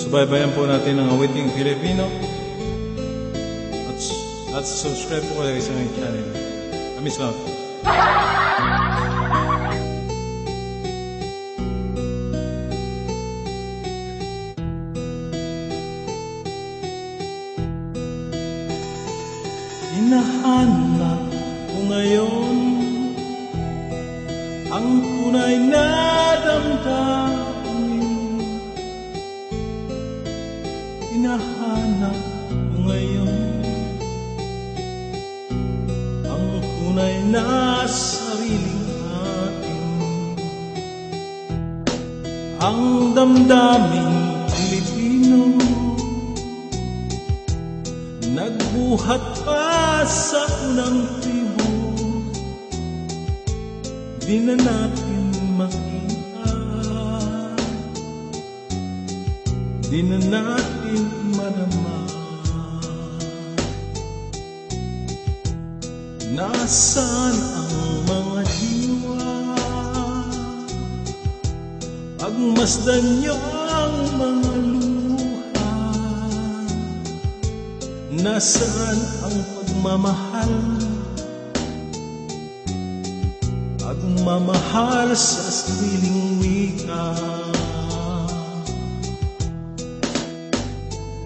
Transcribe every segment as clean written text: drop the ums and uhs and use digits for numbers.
Subaybayan po natin ang awiting Filipino. At subscribe po kayo sa aking channel. Amis lang. Hinahanap ko ngayon ang tunay na damdamin. Hinahanap ko ngayon ang tunay na sariling atin. Ang damdaming Pilipino nagbuhat pa sa unang tribo. Di na natin makita, di na natin marama. Nasaan ang mga diwa? Pagmasdan niyo ang mga luha. Nasaan ang pagmamahal? Pagmamahal sa sariling wika.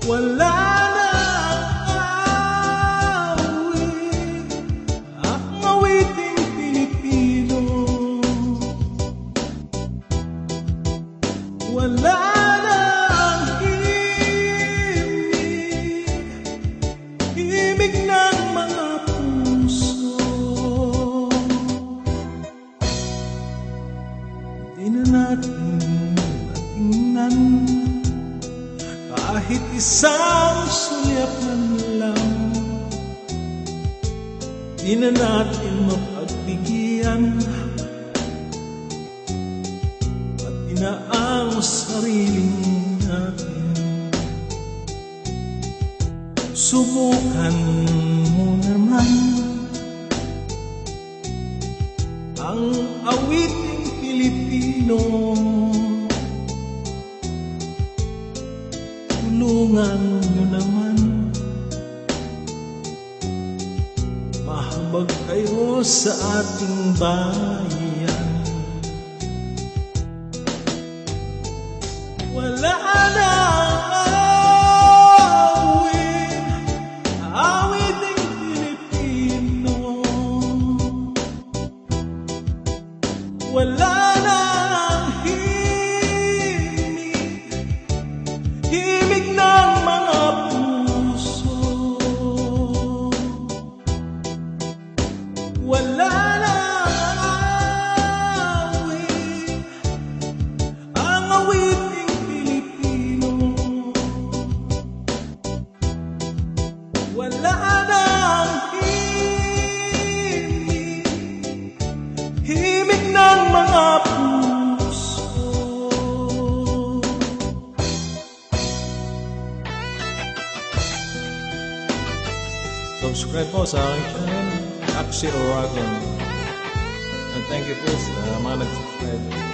Wala na ang awiting Pilipino. Wala na ang himig ng mga puso. Di na natin matingnan kahit isang sulyap man lang. Di na natin mapagbigyan pati na ang sariling natin. Subukan mo naman ang awiting Pilipino. Tulungan nyo naman, mahabag kayo sa ating bayan. Wala na awiting Pilipino. Wala na himig ng mga puso. Wala na ang awiting Pilipino. Wala na ang himig ng mga puso. Subscribe po sa aking channel, Axie Oragon. And thank you po sa mga nag-subscribe.